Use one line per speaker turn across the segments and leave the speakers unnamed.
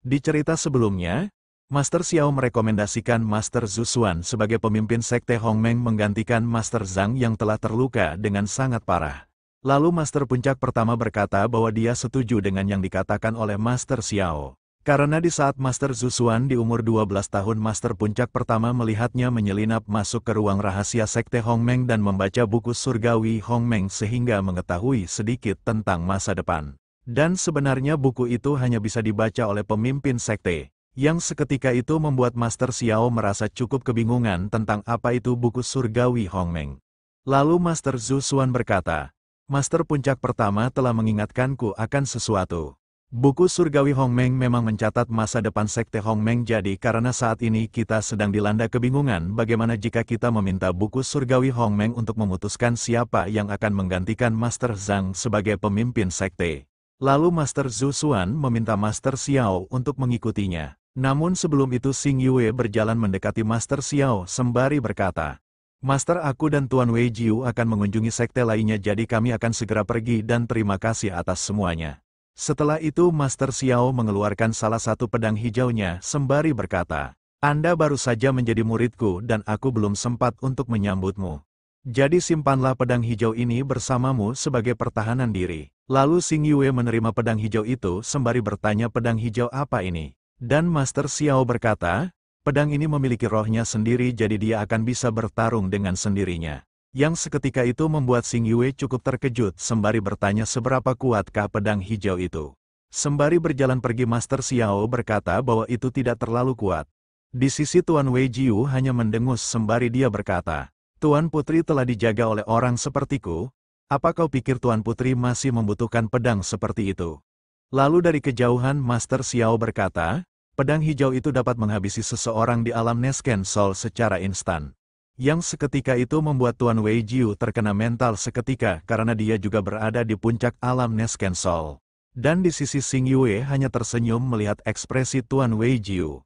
Di cerita sebelumnya, Master Xiao merekomendasikan Master Zhu Xuan sebagai pemimpin Sekte Hongmeng menggantikan Master Zhang yang telah terluka dengan sangat parah. Lalu Master Puncak pertama berkata bahwa dia setuju dengan yang dikatakan oleh Master Xiao. Karena di saat Master Zhu Xuan di umur 12 tahun Master Puncak pertama melihatnya menyelinap masuk ke ruang rahasia Sekte Hongmeng dan membaca buku surgawi Hongmeng sehingga mengetahui sedikit tentang masa depan. Dan sebenarnya buku itu hanya bisa dibaca oleh pemimpin sekte, yang seketika itu membuat Master Xiao merasa cukup kebingungan tentang apa itu buku surgawi Hongmeng. Lalu Master Zhu Xuan berkata, Master Puncak pertama telah mengingatkanku akan sesuatu. Buku surgawi Hongmeng memang mencatat masa depan Sekte Hongmeng, jadi karena saat ini kita sedang dilanda kebingungan bagaimana jika kita meminta buku surgawi Hongmeng untuk memutuskan siapa yang akan menggantikan Master Zhang sebagai pemimpin sekte. Lalu Master Zhu Xuan meminta Master Xiao untuk mengikutinya. Namun sebelum itu Xing Yue berjalan mendekati Master Xiao sembari berkata, Master, aku dan Tuan Wei Jiu akan mengunjungi sekte lainnya, jadi kami akan segera pergi dan terima kasih atas semuanya. Setelah itu Master Xiao mengeluarkan salah satu pedang hijaunya sembari berkata, Anda baru saja menjadi muridku dan aku belum sempat untuk menyambutmu. Jadi simpanlah pedang hijau ini bersamamu sebagai pertahanan diri. Lalu Xing Yue menerima pedang hijau itu sembari bertanya, pedang hijau apa ini? Dan Master Xiao berkata, pedang ini memiliki rohnya sendiri, jadi dia akan bisa bertarung dengan sendirinya. Yang seketika itu membuat Xing Yue cukup terkejut sembari bertanya seberapa kuatkah pedang hijau itu. Sembari berjalan pergi Master Xiao berkata bahwa itu tidak terlalu kuat. Di sisi Tuan Wei Jiu hanya mendengus sembari dia berkata, Tuan Putri telah dijaga oleh orang sepertiku, apa kau pikir Tuan Putri masih membutuhkan pedang seperti itu? Lalu dari kejauhan Master Xiao berkata, pedang hijau itu dapat menghabisi seseorang di alam Nesken Soul secara instan. Yang seketika itu membuat Tuan Wei Jiu terkena mental seketika karena dia juga berada di puncak alam Nesken Soul. Dan di sisi Xing Yue hanya tersenyum melihat ekspresi Tuan Wei Jiu.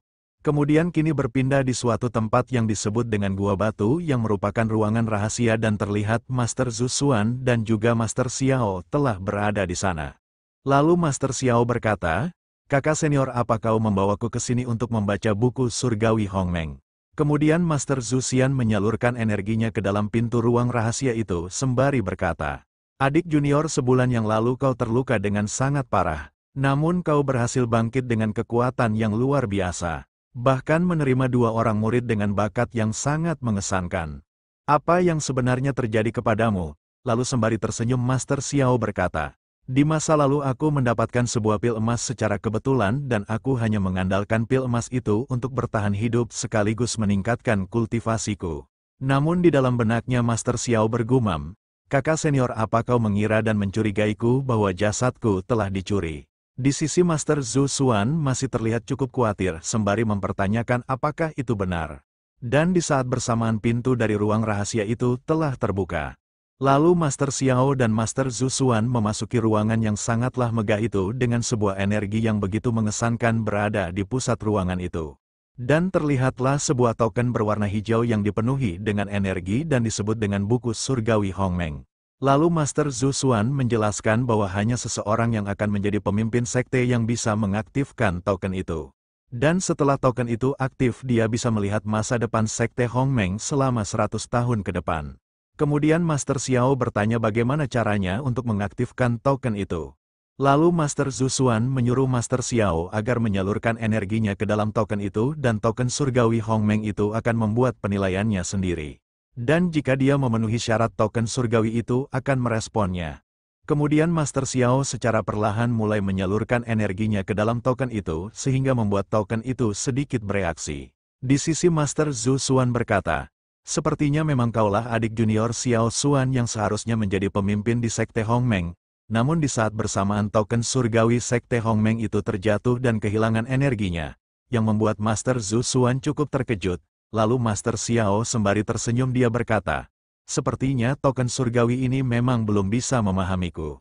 Kemudian kini berpindah di suatu tempat yang disebut dengan Gua Batu yang merupakan ruangan rahasia dan terlihat Master Zhu Xuan dan juga Master Xiao telah berada di sana. Lalu Master Xiao berkata, Kakak senior, apa kau membawaku ke sini untuk membaca buku surgawi Hongmeng? Kemudian Master Zhu Xian menyalurkan energinya ke dalam pintu ruang rahasia itu sembari berkata, Adik junior, sebulan yang lalu kau terluka dengan sangat parah. Namun kau berhasil bangkit dengan kekuatan yang luar biasa. Bahkan menerima 2 orang murid dengan bakat yang sangat mengesankan. Apa yang sebenarnya terjadi kepadamu? Lalu sembari tersenyum Master Xiao berkata, di masa lalu aku mendapatkan sebuah pil emas secara kebetulan dan aku hanya mengandalkan pil emas itu untuk bertahan hidup sekaligus meningkatkan kultivasiku. Namun di dalam benaknya Master Xiao bergumam, Kakak senior, apa kau mengira dan mencurigaiku bahwa jasadku telah dicuri? Di sisi Master Zhu Xuan masih terlihat cukup khawatir sembari mempertanyakan apakah itu benar. Dan di saat bersamaan pintu dari ruang rahasia itu telah terbuka. Lalu Master Xiao dan Master Zhu Xuan memasuki ruangan yang sangatlah megah itu dengan sebuah energi yang begitu mengesankan berada di pusat ruangan itu. Dan terlihatlah sebuah token berwarna hijau yang dipenuhi dengan energi dan disebut dengan buku surgawi Hongmeng. Lalu Master Zhu Xuan menjelaskan bahwa hanya seseorang yang akan menjadi pemimpin sekte yang bisa mengaktifkan token itu. Dan setelah token itu aktif, dia bisa melihat masa depan sekte Hongmeng selama 100 tahun ke depan. Kemudian Master Xiao bertanya bagaimana caranya untuk mengaktifkan token itu. Lalu Master Zhu Xuan menyuruh Master Xiao agar menyalurkan energinya ke dalam token itu dan token surgawi Hongmeng itu akan membuat penilaiannya sendiri. Dan jika dia memenuhi syarat, token surgawi itu akan meresponnya. Kemudian Master Xiao secara perlahan mulai menyalurkan energinya ke dalam token itu sehingga membuat token itu sedikit bereaksi. Di sisi Master Zhu Xuan berkata, sepertinya memang kaulah adik junior Xiao Xuan yang seharusnya menjadi pemimpin di Sekte Hongmeng. Namun di saat bersamaan token surgawi Sekte Hongmeng itu terjatuh dan kehilangan energinya, yang membuat Master Zhu Xuan cukup terkejut. Lalu Master Xiao sembari tersenyum dia berkata, sepertinya token surgawi ini memang belum bisa memahamiku.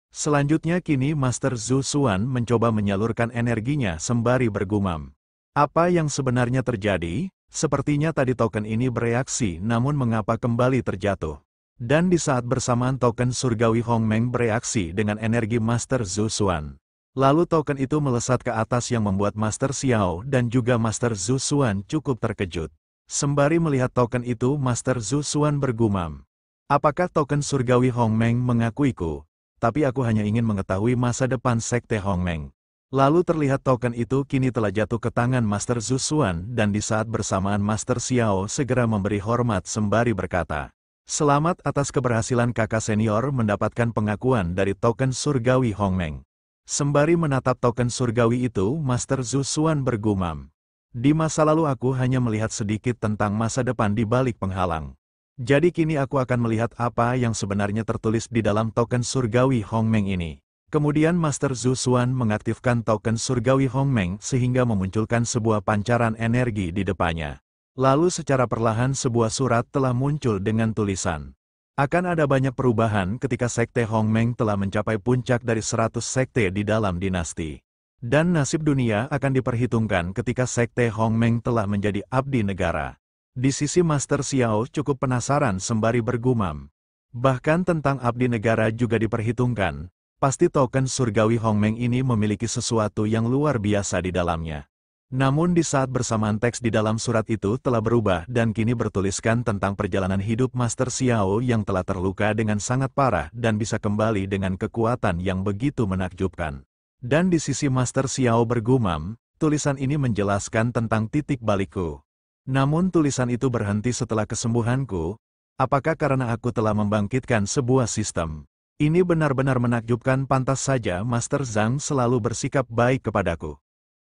Selanjutnya kini Master Zhu Xuan mencoba menyalurkan energinya sembari bergumam. Apa yang sebenarnya terjadi? Sepertinya tadi token ini bereaksi, namun mengapa kembali terjatuh? Dan di saat bersamaan token surgawi Hongmeng bereaksi dengan energi Master Zhu Xuan. Lalu token itu melesat ke atas yang membuat Master Xiao dan juga Master Zhu Xuan cukup terkejut. Sembari melihat token itu, Master Zhu Xuan bergumam. Apakah token surgawi Hongmeng mengakuiku? Tapi aku hanya ingin mengetahui masa depan Sekte Hongmeng. Lalu terlihat token itu kini telah jatuh ke tangan Master Zhu Xuan dan di saat bersamaan Master Xiao segera memberi hormat sembari berkata, "Selamat atas keberhasilan kakak senior mendapatkan pengakuan dari token surgawi Hongmeng." Sembari menatap token surgawi itu, Master Zhu Xuan bergumam. Di masa lalu aku hanya melihat sedikit tentang masa depan di balik penghalang. Jadi kini aku akan melihat apa yang sebenarnya tertulis di dalam token surgawi Hongmeng ini. Kemudian Master Zhu Xuan mengaktifkan token surgawi Hongmeng sehingga memunculkan sebuah pancaran energi di depannya. Lalu secara perlahan sebuah surat telah muncul dengan tulisan. Akan ada banyak perubahan ketika Sekte Hongmeng telah mencapai puncak dari 100 sekte di dalam dinasti. Dan nasib dunia akan diperhitungkan ketika Sekte Hongmeng telah menjadi abdi negara. Di sisi Master Xiao cukup penasaran sembari bergumam. Bahkan tentang abdi negara juga diperhitungkan, pasti token surgawi Hongmeng ini memiliki sesuatu yang luar biasa di dalamnya. Namun di saat bersamaan teks di dalam surat itu telah berubah dan kini bertuliskan tentang perjalanan hidup Master Xiao yang telah terluka dengan sangat parah dan bisa kembali dengan kekuatan yang begitu menakjubkan. Dan di sisi Master Xiao bergumam, tulisan ini menjelaskan tentang titik balikku. Namun tulisan itu berhenti setelah kesembuhanku, apakah karena aku telah membangkitkan sebuah sistem? Ini benar-benar menakjubkan, pantas saja Master Zhang selalu bersikap baik kepadaku.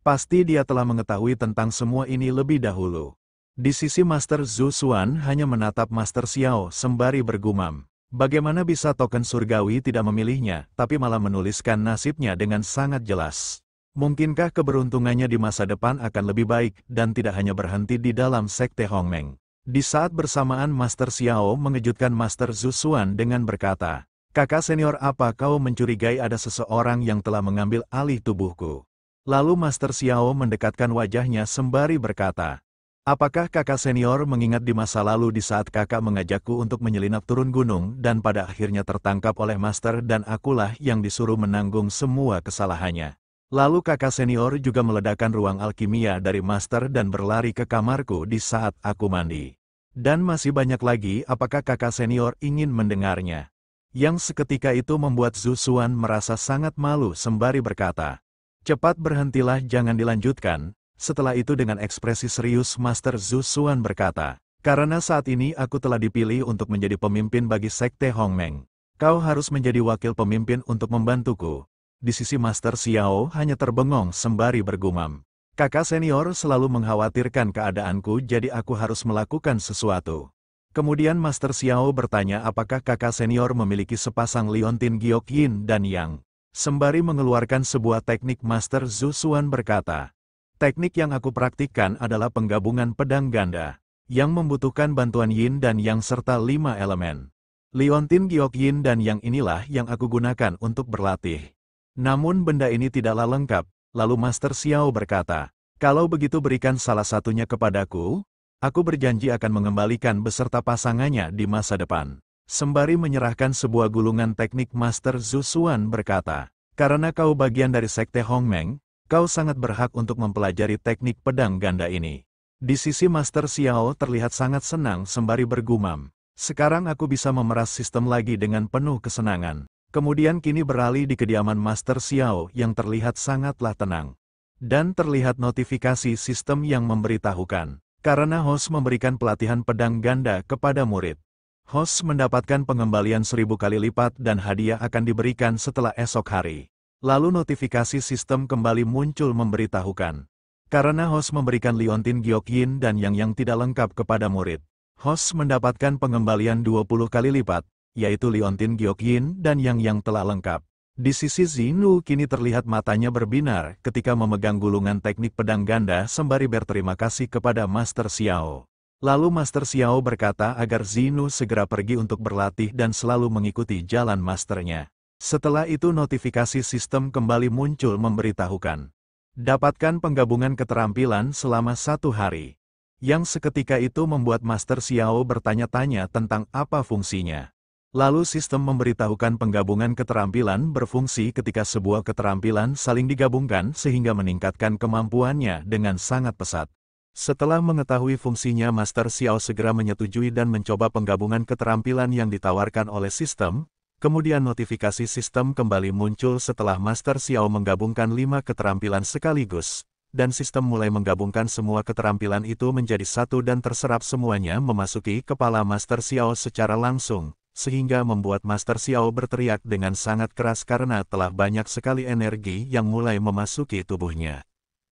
Pasti dia telah mengetahui tentang semua ini lebih dahulu. Di sisi Master Zhu Xuan hanya menatap Master Xiao sembari bergumam. Bagaimana bisa token surgawi tidak memilihnya, tapi malah menuliskan nasibnya dengan sangat jelas. Mungkinkah keberuntungannya di masa depan akan lebih baik dan tidak hanya berhenti di dalam Sekte Hongmeng? Di saat bersamaan Master Xiao mengejutkan Master Zhu Xuan dengan berkata, "Kakak senior, apa kau mencurigai ada seseorang yang telah mengambil alih tubuhku?" Lalu Master Xiao mendekatkan wajahnya sembari berkata, "Apakah kakak senior mengingat di masa lalu di saat kakak mengajakku untuk menyelinap turun gunung dan pada akhirnya tertangkap oleh Master dan akulah yang disuruh menanggung semua kesalahannya? Lalu kakak senior juga meledakkan ruang alkimia dari Master dan berlari ke kamarku di saat aku mandi. Dan masih banyak lagi, apakah kakak senior ingin mendengarnya?" Yang seketika itu membuat Zhu Xuan merasa sangat malu sembari berkata, "Cepat berhentilah, jangan dilanjutkan." Setelah itu dengan ekspresi serius Master Zhu Xuan berkata, "Karena saat ini aku telah dipilih untuk menjadi pemimpin bagi Sekte Hongmeng. Kau harus menjadi wakil pemimpin untuk membantuku." Di sisi Master Xiao hanya terbengong sembari bergumam, "Kakak senior selalu mengkhawatirkan keadaanku, jadi aku harus melakukan sesuatu." Kemudian Master Xiao bertanya apakah kakak senior memiliki sepasang liontin giok yin dan yang. Sembari mengeluarkan sebuah teknik, Master Zhu Xuan berkata, "Teknik yang aku praktikkan adalah penggabungan pedang ganda, yang membutuhkan bantuan yin dan yang serta 5 elemen. Liontin giok yin dan yang inilah yang aku gunakan untuk berlatih. Namun benda ini tidaklah lengkap." Lalu Master Xiao berkata, "Kalau begitu berikan salah satunya kepadaku, aku berjanji akan mengembalikan beserta pasangannya di masa depan." Sembari menyerahkan sebuah gulungan teknik, Master Zhu Xuan berkata, "Karena kau bagian dari Sekte Hongmeng, kau sangat berhak untuk mempelajari teknik pedang ganda ini." Di sisi Master Xiao terlihat sangat senang sembari bergumam, "Sekarang aku bisa memeras sistem lagi dengan penuh kesenangan." Kemudian kini beralih di kediaman Master Xiao yang terlihat sangatlah tenang. Dan terlihat notifikasi sistem yang memberitahukan, karena host memberikan pelatihan pedang ganda kepada murid. Host mendapatkan pengembalian 1000 kali lipat dan hadiah akan diberikan setelah esok hari. Lalu notifikasi sistem kembali muncul memberitahukan, karena host memberikan liontin giok yin dan yang tidak lengkap kepada murid, host mendapatkan pengembalian 20 kali lipat, yaitu liontin giok yin dan yang telah lengkap. Di sisi Zinu kini terlihat matanya berbinar ketika memegang gulungan teknik pedang ganda sembari berterima kasih kepada Master Xiao. Lalu Master Xiao berkata agar Zinu segera pergi untuk berlatih dan selalu mengikuti jalan masternya. Setelah itu notifikasi sistem kembali muncul memberitahukan, dapatkan penggabungan keterampilan selama 1 hari. Yang seketika itu membuat Master Xiao bertanya-tanya tentang apa fungsinya. Lalu sistem memberitahukan penggabungan keterampilan berfungsi ketika sebuah keterampilan saling digabungkan sehingga meningkatkan kemampuannya dengan sangat pesat. Setelah mengetahui fungsinya, Master Xiao segera menyetujui dan mencoba penggabungan keterampilan yang ditawarkan oleh sistem. Kemudian notifikasi sistem kembali muncul setelah Master Xiao menggabungkan 5 keterampilan sekaligus, dan sistem mulai menggabungkan semua keterampilan itu menjadi satu dan terserap semuanya memasuki kepala Master Xiao secara langsung, sehingga membuat Master Xiao berteriak dengan sangat keras karena telah banyak sekali energi yang mulai memasuki tubuhnya.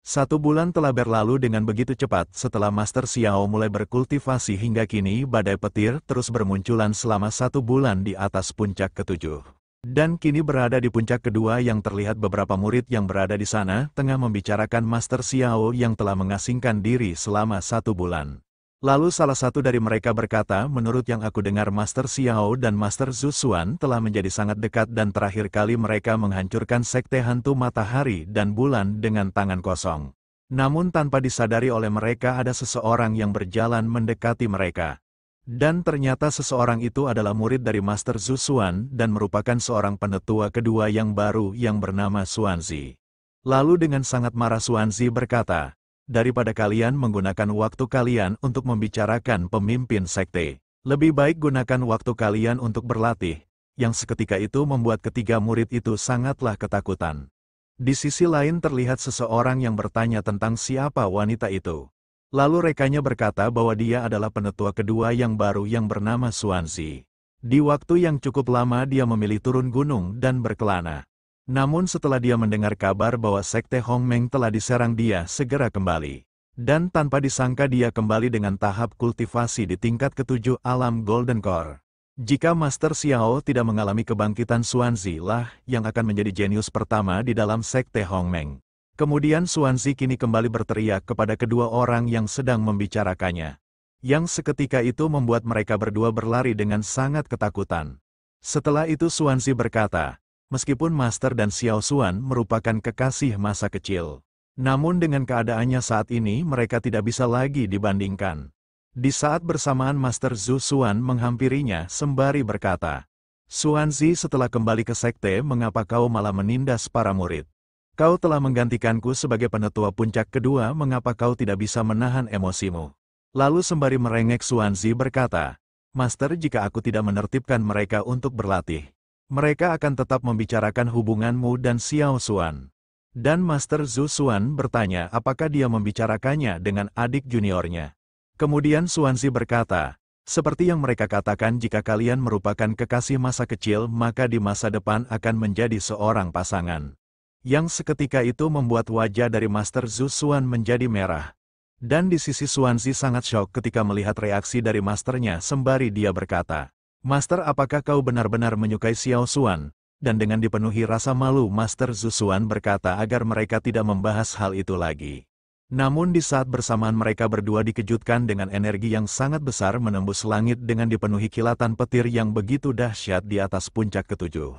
1 bulan telah berlalu dengan begitu cepat setelah Master Xiao mulai berkultivasi hingga kini badai petir terus bermunculan selama 1 bulan di atas puncak ke-7. Dan kini berada di puncak kedua yang terlihat beberapa murid yang berada di sana tengah membicarakan Master Xiao yang telah mengasingkan diri selama 1 bulan. Lalu salah satu dari mereka berkata, menurut yang aku dengar Master Xiao dan Master Zhuxuan telah menjadi sangat dekat dan terakhir kali mereka menghancurkan sekte hantu matahari dan bulan dengan tangan kosong. Namun tanpa disadari oleh mereka ada seseorang yang berjalan mendekati mereka. Dan ternyata seseorang itu adalah murid dari Master Zhuxuan dan merupakan seorang penetua kedua yang baru yang bernama Xuanzi. Lalu dengan sangat marah Xuanzi berkata, daripada kalian menggunakan waktu kalian untuk membicarakan pemimpin sekte, lebih baik gunakan waktu kalian untuk berlatih, yang seketika itu membuat ketiga murid itu sangatlah ketakutan. Di sisi lain terlihat seseorang yang bertanya tentang siapa wanita itu. Lalu rekannya berkata bahwa dia adalah penetua kedua yang baru yang bernama Xuanzi. Di waktu yang cukup lama dia memilih turun gunung dan berkelana. Namun setelah dia mendengar kabar bahwa sekte Hongmeng telah diserang, dia segera kembali. Dan tanpa disangka dia kembali dengan tahap kultivasi di tingkat ke-7 alam Golden Core. Jika Master Xiao tidak mengalami kebangkitan, Xuanzi lah yang akan menjadi jenius pertama di dalam sekte Hongmeng. Kemudian Xuanzi kini kembali berteriak kepada kedua orang yang sedang membicarakannya. Yang seketika itu membuat mereka berdua berlari dengan sangat ketakutan. Setelah itu Xuanzi berkata, meskipun Master dan Xiao Xuan merupakan kekasih masa kecil, namun dengan keadaannya saat ini mereka tidak bisa lagi dibandingkan. Di saat bersamaan Master Zhu Xuan menghampirinya sembari berkata, Xuanzi, setelah kembali ke sekte mengapa kau malah menindas para murid? Kau telah menggantikanku sebagai penetua puncak kedua, mengapa kau tidak bisa menahan emosimu? Lalu sembari merengek Xuanzi berkata, Master, jika aku tidak menertibkan mereka untuk berlatih, mereka akan tetap membicarakan hubunganmu dan Xiao Xuan. Dan Master Zhu Xuan bertanya apakah dia membicarakannya dengan adik juniornya. Kemudian Xuanzi berkata, seperti yang mereka katakan, jika kalian merupakan kekasih masa kecil maka di masa depan akan menjadi seorang pasangan. Yang seketika itu membuat wajah dari Master Zhu Xuan menjadi merah. Dan di sisi Xuanzi sangat syok ketika melihat reaksi dari masternya sembari dia berkata, Master, apakah kau benar-benar menyukai Xiao Xuan? Dan dengan dipenuhi rasa malu Master Zhu Xuan berkata agar mereka tidak membahas hal itu lagi. Namun di saat bersamaan mereka berdua dikejutkan dengan energi yang sangat besar menembus langit dengan dipenuhi kilatan petir yang begitu dahsyat di atas puncak ke-7.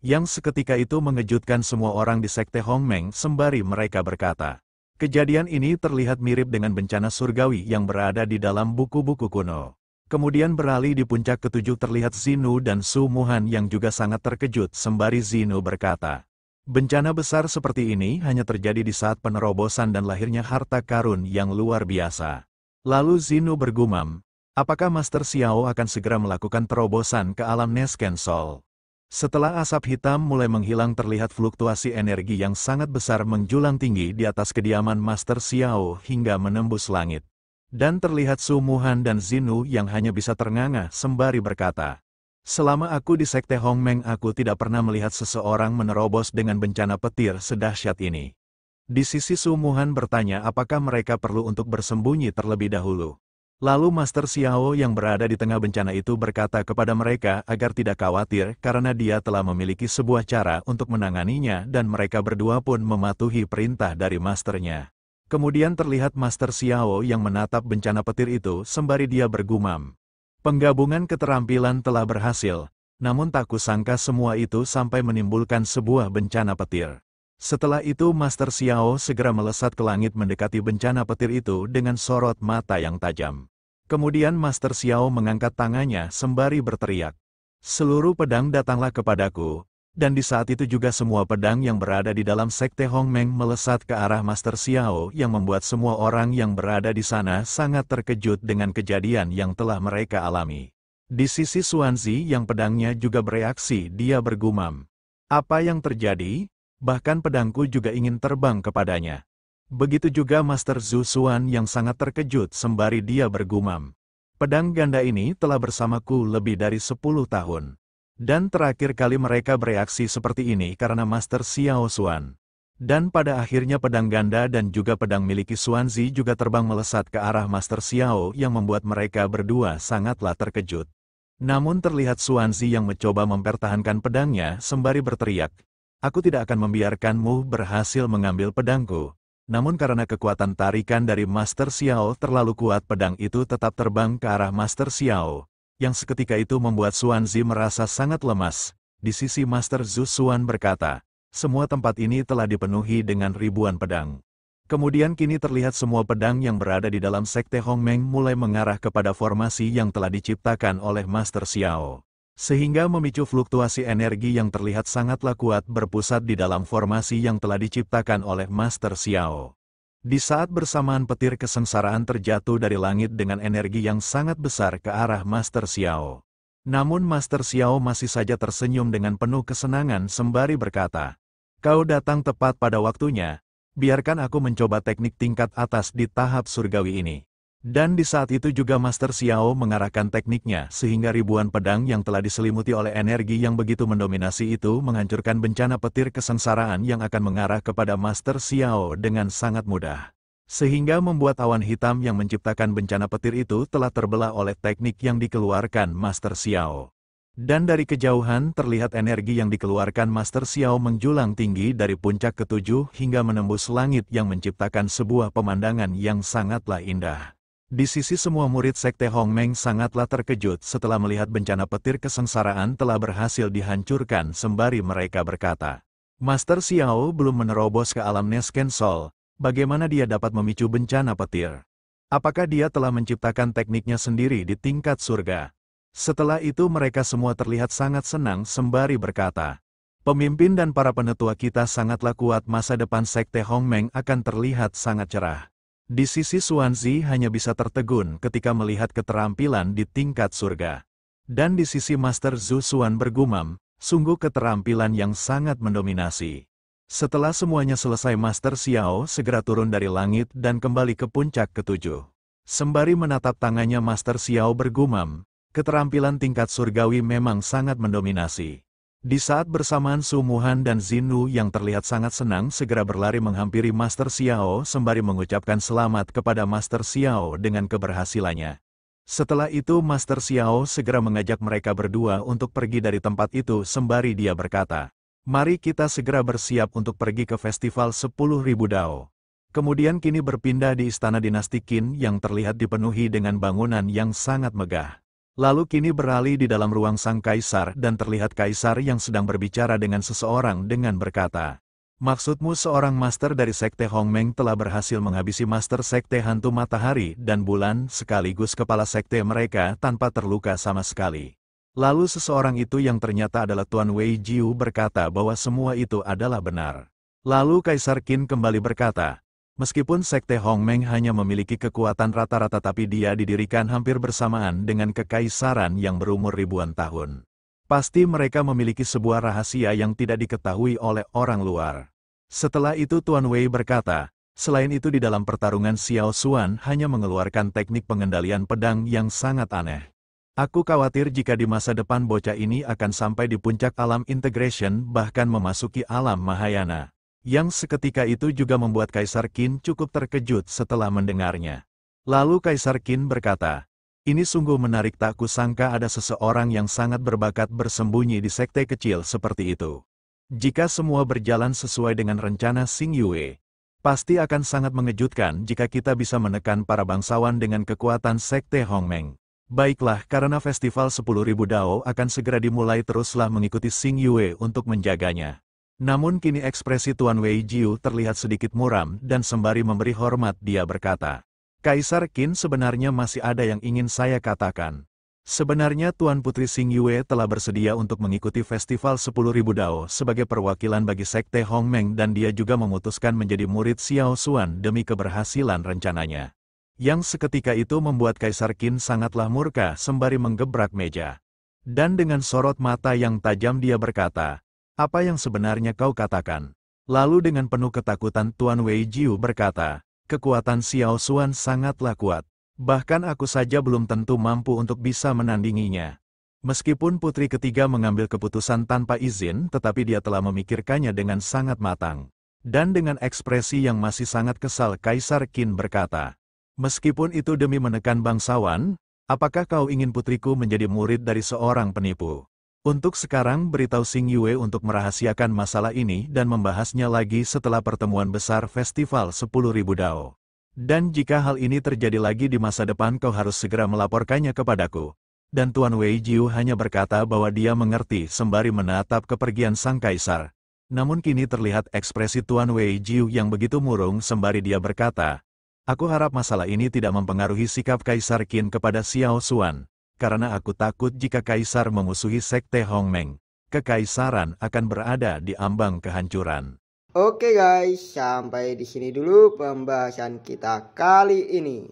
Yang seketika itu mengejutkan semua orang di sekte Hongmeng sembari mereka berkata, kejadian ini terlihat mirip dengan bencana surgawi yang berada di dalam buku-buku kuno. Kemudian beralih di puncak ke-7 terlihat Zinu dan Su Muhan yang juga sangat terkejut sembari Zinu berkata, bencana besar seperti ini hanya terjadi di saat penerobosan dan lahirnya harta karun yang luar biasa. Lalu Zinu bergumam, apakah Master Xiao akan segera melakukan terobosan ke alam Nesken Sol? Setelah asap hitam mulai menghilang terlihat fluktuasi energi yang sangat besar menjulang tinggi di atas kediaman Master Xiao hingga menembus langit. Dan terlihat Su Muhan dan Zinu yang hanya bisa ternganga sembari berkata, selama aku di sekte Hongmeng aku tidak pernah melihat seseorang menerobos dengan bencana petir sedahsyat ini. Di sisi Su Muhan bertanya apakah mereka perlu untuk bersembunyi terlebih dahulu. Lalu Master Xiao yang berada di tengah bencana itu berkata kepada mereka agar tidak khawatir karena dia telah memiliki sebuah cara untuk menanganinya dan mereka berdua pun mematuhi perintah dari masternya. Kemudian terlihat Master Xiao yang menatap bencana petir itu sembari dia bergumam. Penggabungan keterampilan telah berhasil, namun tak kusangka semua itu sampai menimbulkan sebuah bencana petir. Setelah itu Master Xiao segera melesat ke langit mendekati bencana petir itu dengan sorot mata yang tajam. Kemudian Master Xiao mengangkat tangannya sembari berteriak, Seluruh pedang datanglah kepadaku, dan di saat itu juga semua pedang yang berada di dalam sekte Hongmeng melesat ke arah Master Xiao yang membuat semua orang yang berada di sana sangat terkejut dengan kejadian yang telah mereka alami. Di sisi Xuanzi yang pedangnya juga bereaksi, dia bergumam. Apa yang terjadi? Bahkan pedangku juga ingin terbang kepadanya. Begitu juga Master Zhu Xuan yang sangat terkejut sembari dia bergumam. Pedang ganda ini telah bersamaku lebih dari 10 tahun. Dan terakhir kali mereka bereaksi seperti ini karena Master Xiao Xuan. Dan pada akhirnya pedang ganda dan juga pedang miliki Xuanzi juga terbang melesat ke arah Master Xiao yang membuat mereka berdua sangatlah terkejut. Namun terlihat Xuanzi yang mencoba mempertahankan pedangnya sembari berteriak, "Aku tidak akan membiarkanmu berhasil mengambil pedangku." Namun karena kekuatan tarikan dari Master Xiao terlalu kuat, pedang itu tetap terbang ke arah Master Xiao, yang seketika itu membuat Xuanzi merasa sangat lemas. Di sisi Master Zhu Xuan berkata, semua tempat ini telah dipenuhi dengan ribuan pedang. Kemudian kini terlihat semua pedang yang berada di dalam sekte Hongmeng mulai mengarah kepada formasi yang telah diciptakan oleh Master Xiao. Sehingga memicu fluktuasi energi yang terlihat sangatlah kuat berpusat di dalam formasi yang telah diciptakan oleh Master Xiao. Di saat bersamaan petir kesengsaraan terjatuh dari langit dengan energi yang sangat besar ke arah Master Xiao. Namun Master Xiao masih saja tersenyum dengan penuh kesenangan sembari berkata, "Kau datang tepat pada waktunya, biarkan aku mencoba teknik tingkat atas di tahap surgawi ini." Dan di saat itu juga Master Xiao mengarahkan tekniknya sehingga ribuan pedang yang telah diselimuti oleh energi yang begitu mendominasi itu menghancurkan bencana petir kesengsaraan yang akan mengarah kepada Master Xiao dengan sangat mudah. Sehingga membuat awan hitam yang menciptakan bencana petir itu telah terbelah oleh teknik yang dikeluarkan Master Xiao. Dan dari kejauhan terlihat energi yang dikeluarkan Master Xiao menjulang tinggi dari puncak ketujuh hingga menembus langit yang menciptakan sebuah pemandangan yang sangatlah indah. Di sisi semua murid sekte Hongmeng sangatlah terkejut setelah melihat bencana petir kesengsaraan telah berhasil dihancurkan sembari mereka berkata, "Master Xiao belum menerobos ke alam Nesken Sol, bagaimana dia dapat memicu bencana petir? Apakah dia telah menciptakan tekniknya sendiri di tingkat surga?" Setelah itu mereka semua terlihat sangat senang sembari berkata, "Pemimpin dan para penetua kita sangatlah kuat, masa depan sekte Hongmeng akan terlihat sangat cerah." Di sisi Xuanzi hanya bisa tertegun ketika melihat keterampilan di tingkat surga. Dan di sisi Master Zhu Xuan bergumam, sungguh keterampilan yang sangat mendominasi. Setelah semuanya selesai, Master Xiao segera turun dari langit dan kembali ke puncak ketujuh. Sembari menatap tangannya, Master Xiao bergumam, keterampilan tingkat surgawi memang sangat mendominasi. Di saat bersamaan Su Muhan dan Zinu yang terlihat sangat senang segera berlari menghampiri Master Xiao sembari mengucapkan selamat kepada Master Xiao dengan keberhasilannya. Setelah itu Master Xiao segera mengajak mereka berdua untuk pergi dari tempat itu sembari dia berkata, "Mari kita segera bersiap untuk pergi ke festival 10.000 Dao." Kemudian kini berpindah di istana dinasti Qin yang terlihat dipenuhi dengan bangunan yang sangat megah. Lalu kini beralih di dalam ruang sang kaisar dan terlihat kaisar yang sedang berbicara dengan seseorang dengan berkata, "Maksudmu seorang master dari sekte Hongmeng telah berhasil menghabisi master sekte hantu matahari dan bulan sekaligus kepala sekte mereka tanpa terluka sama sekali." Lalu seseorang itu yang ternyata adalah Tuan Wei Jiu berkata bahwa semua itu adalah benar. Lalu Kaisar Qin kembali berkata, "Meskipun sekte Hongmeng hanya memiliki kekuatan rata-rata tapi dia didirikan hampir bersamaan dengan kekaisaran yang berumur ribuan tahun. Pasti mereka memiliki sebuah rahasia yang tidak diketahui oleh orang luar." Setelah itu Tuan Wei berkata, "Selain itu di dalam pertarungan Xiao Xuan hanya mengeluarkan teknik pengendalian pedang yang sangat aneh. Aku khawatir jika di masa depan bocah ini akan sampai di puncak alam integration bahkan memasuki alam Mahayana." Yang seketika itu juga membuat Kaisar Qin cukup terkejut setelah mendengarnya. Lalu Kaisar Qin berkata, "Ini sungguh menarik, tak kusangka ada seseorang yang sangat berbakat bersembunyi di sekte kecil seperti itu. Jika semua berjalan sesuai dengan rencana Xing Yue, pasti akan sangat mengejutkan jika kita bisa menekan para bangsawan dengan kekuatan sekte Hongmeng. Baiklah, karena festival 10.000 Dao akan segera dimulai, teruslah mengikuti Xing Yue untuk menjaganya." Namun kini ekspresi Tuan Wei Jiu terlihat sedikit muram dan sembari memberi hormat dia berkata, "Kaisar Qin, sebenarnya masih ada yang ingin saya katakan." Sebenarnya Tuan Putri Xing Yue telah bersedia untuk mengikuti festival 10.000 Dao sebagai perwakilan bagi Sekte Hongmeng dan dia juga memutuskan menjadi murid Xiao Xuan demi keberhasilan rencananya. Yang seketika itu membuat Kaisar Qin sangatlah murka sembari menggebrak meja. Dan dengan sorot mata yang tajam dia berkata, "Apa yang sebenarnya kau katakan?" Lalu dengan penuh ketakutan Tuan Wei Jiu berkata, "Kekuatan Xiao Xuan sangatlah kuat. Bahkan aku saja belum tentu mampu untuk bisa menandinginya." Meskipun putri ketiga mengambil keputusan tanpa izin, tetapi dia telah memikirkannya dengan sangat matang. Dan dengan ekspresi yang masih sangat kesal, Kaisar Qin berkata, "Meskipun itu demi menekan bangsawan, apakah kau ingin putriku menjadi murid dari seorang penipu? Untuk sekarang beritahu Xing Yue untuk merahasiakan masalah ini dan membahasnya lagi setelah pertemuan besar Festival 10.000 Dao. Dan jika hal ini terjadi lagi di masa depan kau harus segera melaporkannya kepadaku." Dan Tuan Wei Jiu hanya berkata bahwa dia mengerti sembari menatap kepergian sang kaisar. Namun kini terlihat ekspresi Tuan Wei Jiu yang begitu murung sembari dia berkata, "Aku harap masalah ini tidak mempengaruhi sikap Kaisar Qin kepada Xiao Xuan, karena aku takut jika Kaisar memusuhi Sekte Hongmeng, kekaisaran akan berada di ambang kehancuran."
Oke guys, sampai di sini dulu pembahasan kita kali ini.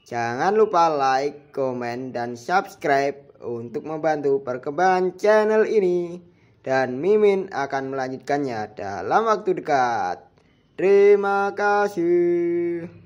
Jangan lupa like, komen, dan subscribe untuk membantu perkembangan channel ini. Dan Mimin akan melanjutkannya dalam waktu dekat. Terima kasih.